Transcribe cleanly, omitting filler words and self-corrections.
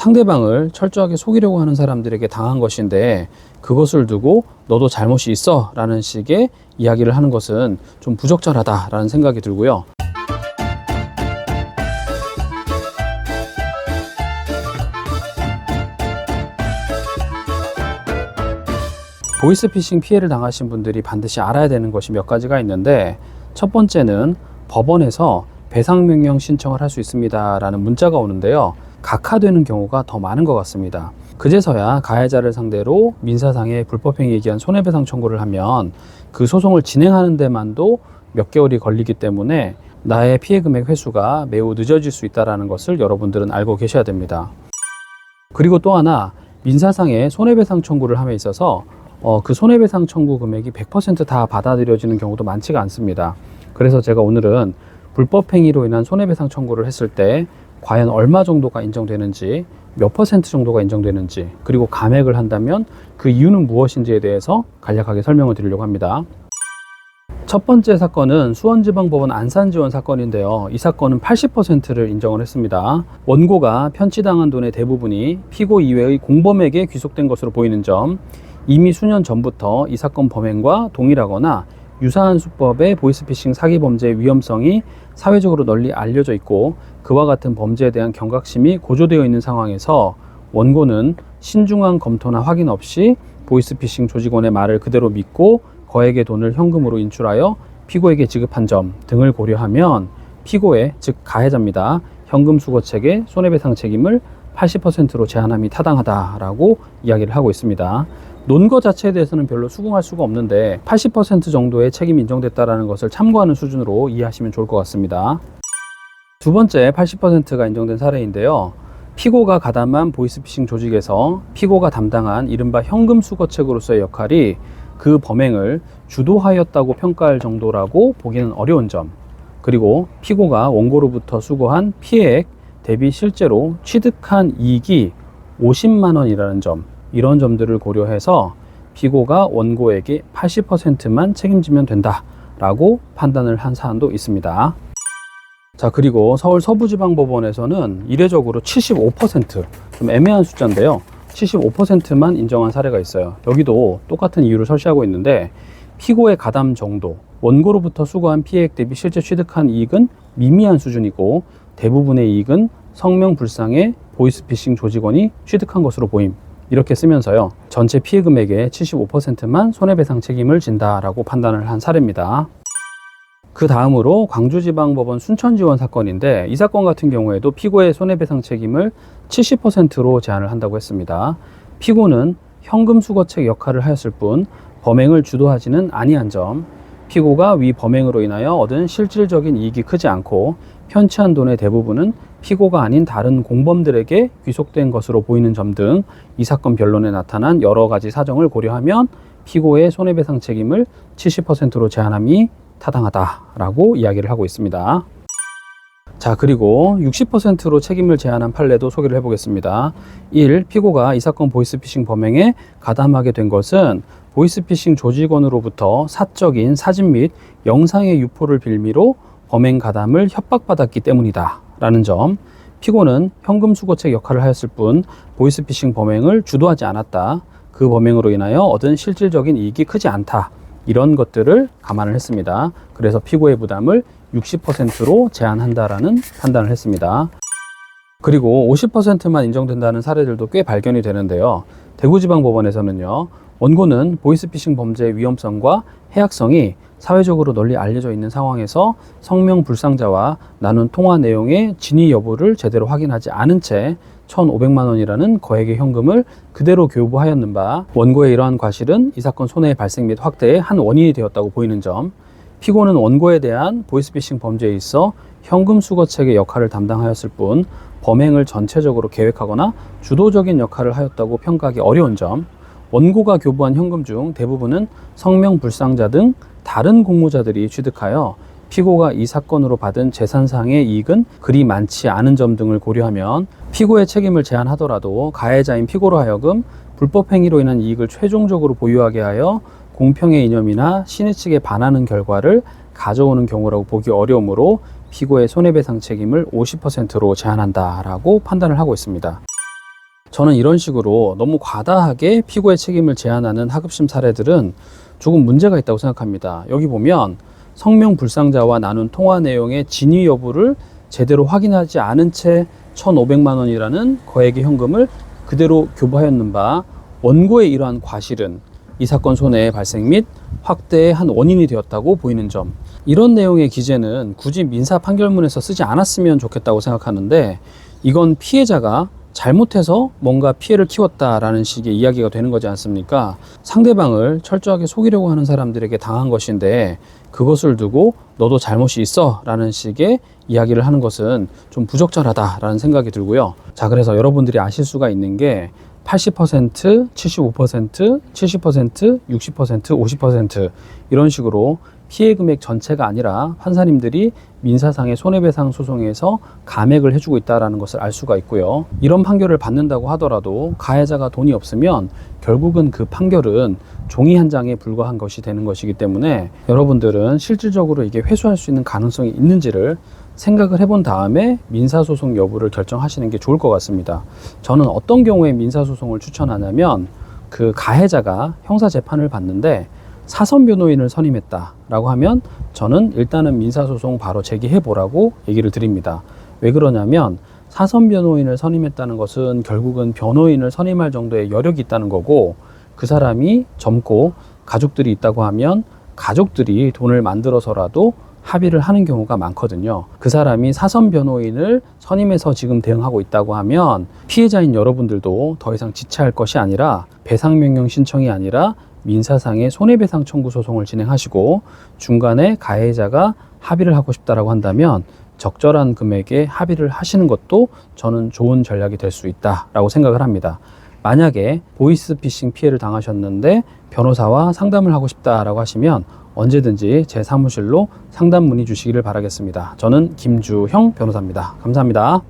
상대방을 철저하게 속이려고 하는 사람들에게 당한 것인데 그것을 두고 너도 잘못이 있어 라는 식의 이야기를 하는 것은 좀 부적절하다 라는 생각이 들고요. 보이스피싱 피해를 당하신 분들이 반드시 알아야 되는 것이 몇 가지가 있는데, 첫 번째는 법원에서 배상명령 신청을 할 수 있습니다 라는 문자가 오는데요, 각하되는 경우가 더 많은 것 같습니다. 그제서야 가해자를 상대로 민사상의 불법행위에 기한 손해배상 청구를 하면 그 소송을 진행하는 데만도 몇 개월이 걸리기 때문에 나의 피해 금액 회수가 매우 늦어질 수 있다는 것을 여러분들은 알고 계셔야 됩니다. 그리고 또 하나, 민사상의 손해배상 청구를 함에 있어서 그 손해배상 청구 금액이 100% 다 받아들여지는 경우도 많지가 않습니다. 그래서 제가 오늘은 불법행위로 인한 손해배상 청구를 했을 때 과연 얼마 정도가 인정되는지, 몇 퍼센트 정도가 인정되는지, 그리고 감액을 한다면 그 이유는 무엇인지에 대해서 간략하게 설명을 드리려고 합니다. 첫 번째 사건은 수원지방법원 안산지원 사건인데요, 이 사건은 80%를 인정을 했습니다. 원고가 편취당한 돈의 대부분이 피고 이외의 공범에게 귀속된 것으로 보이는 점, 이미 수년 전부터 이 사건 범행과 동일하거나 유사한 수법의 보이스피싱 사기 범죄의 위험성이 사회적으로 널리 알려져 있고 그와 같은 범죄에 대한 경각심이 고조되어 있는 상황에서 원고는 신중한 검토나 확인 없이 보이스피싱 조직원의 말을 그대로 믿고 거액의 돈을 현금으로 인출하여 피고에게 지급한 점 등을 고려하면 피고의, 즉 가해자입니다, 현금 수거책의 손해배상 책임을 80%로 제한함이 타당하다라고 이야기를 하고 있습니다. 논거 자체에 대해서는 별로 수긍할 수가 없는데 80% 정도의 책임이 인정됐다는 것을 참고하는 수준으로 이해하시면 좋을 것 같습니다. 두 번째 80%가 인정된 사례인데요, 피고가 가담한 보이스피싱 조직에서 피고가 담당한 이른바 현금 수거책으로서의 역할이 그 범행을 주도하였다고 평가할 정도라고 보기는 어려운 점, 그리고 피고가 원고로부터 수거한 피해액 대비 실제로 취득한 이익이 50만 원이라는 점, 이런 점들을 고려해서 피고가 원고에게 80%만 책임지면 된다라고 판단을 한 사안도 있습니다. 자, 그리고 서울 서부지방법원에서는 이례적으로 75%, 좀 애매한 숫자인데요, 75%만 인정한 사례가 있어요. 여기도 똑같은 이유를 설치하고 있는데, 피고의 가담 정도, 원고로부터 수거한 피해액 대비 실제 취득한 이익은 미미한 수준이고 대부분의 이익은 성명불상의 보이스피싱 조직원이 취득한 것으로 보임, 이렇게 쓰면서요, 전체 피해 금액의 75%만 손해배상 책임을 진다라고 판단을 한 사례입니다. 그 다음으로 광주지방법원 순천지원 사건인데, 이 사건 같은 경우에도 피고의 손해배상 책임을 70%로 제한을 한다고 했습니다. 피고는 현금 수거책 역할을 하였을 뿐 범행을 주도하지는 아니한 점, 피고가 위 범행으로 인하여 얻은 실질적인 이익이 크지 않고 편취한 돈의 대부분은 피고가 아닌 다른 공범들에게 귀속된 것으로 보이는 점 등 이 사건 변론에 나타난 여러 가지 사정을 고려하면 피고의 손해배상 책임을 70%로 제한함이 타당하다라고 이야기를 하고 있습니다. 자, 그리고 60%로 책임을 제한한 판례도 소개를 해보겠습니다. 1. 피고가 이 사건 보이스피싱 범행에 가담하게 된 것은 보이스피싱 조직원으로부터 사적인 사진 및 영상의 유포를 빌미로 범행 가담을 협박받았기 때문이다 라는 점, 피고는 현금 수거책 역할을 하였을 뿐 보이스피싱 범행을 주도하지 않았다, 그 범행으로 인하여 얻은 실질적인 이익이 크지 않다, 이런 것들을 감안을 했습니다. 그래서 피고의 부담을 60%로 제한한다라는 판단을 했습니다. 그리고 50%만 인정된다는 사례들도 꽤 발견이 되는데요, 대구지방법원에서는요, 원고는 보이스피싱 범죄의 위험성과 해악성이 사회적으로 널리 알려져 있는 상황에서 성명 불상자와 나눈 통화 내용의 진위 여부를 제대로 확인하지 않은 채 1,500만 원이라는 거액의 현금을 그대로 교부하였는 바 원고의 이러한 과실은 이 사건 손해의 발생 및 확대의 한 원인이 되었다고 보이는 점, 피고는 원고에 대한 보이스피싱 범죄에 있어 현금 수거책의 역할을 담당하였을 뿐 범행을 전체적으로 계획하거나 주도적인 역할을 하였다고 평가하기 어려운 점, 원고가 교부한 현금 중 대부분은 성명 불상자 등 다른 공모자들이 취득하여 피고가 이 사건으로 받은 재산상의 이익은 그리 많지 않은 점 등을 고려하면 피고의 책임을 제한하더라도 가해자인 피고로 하여금 불법 행위로 인한 이익을 최종적으로 보유하게 하여 공평의 이념이나 신의 측에 반하는 결과를 가져오는 경우라고 보기 어려우므로 피고의 손해배상 책임을 50%로 제한한다라고 판단을 하고 있습니다. 저는 이런 식으로 너무 과다하게 피고의 책임을 제한하는 하급심 사례들은 조금 문제가 있다고 생각합니다. 여기 보면 성명 불상자와 나눈 통화 내용의 진위 여부를 제대로 확인하지 않은 채 1,500만 원이라는 거액의 현금을 그대로 교부하였는 바 원고의 이러한 과실은 이 사건 손해의 발생 및 확대의 한 원인이 되었다고 보이는 점, 이런 내용의 기재는 굳이 민사 판결문에서 쓰지 않았으면 좋겠다고 생각하는데, 이건 피해자가 잘못해서 뭔가 피해를 키웠다라는 식의 이야기가 되는 거지 않습니까? 상대방을 철저하게 속이려고 하는 사람들에게 당한 것인데 그것을 두고 너도 잘못이 있어 라는 식의 이야기를 하는 것은 좀 부적절하다라는 생각이 들고요. 자, 그래서 여러분들이 아실 수가 있는 게 80%, 75%, 70%, 60%, 50% 이런 식으로 피해 금액 전체가 아니라 판사님들이 민사상의 손해배상 소송에서 감액을 해주고 있다는 것을 알 수가 있고요. 이런 판결을 받는다고 하더라도 가해자가 돈이 없으면 결국은 그 판결은 종이 한 장에 불과한 것이 되는 것이기 때문에 여러분들은 실질적으로 이게 회수할 수 있는 가능성이 있는지를 생각을 해본 다음에 민사소송 여부를 결정하시는 게 좋을 것 같습니다. 저는 어떤 경우에 민사소송을 추천하냐면, 그 가해자가 형사재판을 받는데 사선 변호인을 선임했다라고 하면 저는 일단은 민사소송 바로 제기해보라고 얘기를 드립니다. 왜 그러냐면 사선 변호인을 선임했다는 것은 결국은 변호인을 선임할 정도의 여력이 있다는 거고, 그 사람이 젊고 가족들이 있다고 하면 가족들이 돈을 만들어서라도 합의를 하는 경우가 많거든요. 그 사람이 사선 변호인을 선임해서 지금 대응하고 있다고 하면 피해자인 여러분들도 더 이상 지체할 것이 아니라 배상명령 신청이 아니라 민사상의 손해배상 청구 소송을 진행하시고, 중간에 가해자가 합의를 하고 싶다라고 한다면 적절한 금액에 합의를 하시는 것도 저는 좋은 전략이 될 수 있다라고 생각을 합니다. 만약에 보이스피싱 피해를 당하셨는데 변호사와 상담을 하고 싶다라고 하시면 언제든지 제 사무실로 상담 문의 주시기를 바라겠습니다. 저는 김주형 변호사입니다. 감사합니다.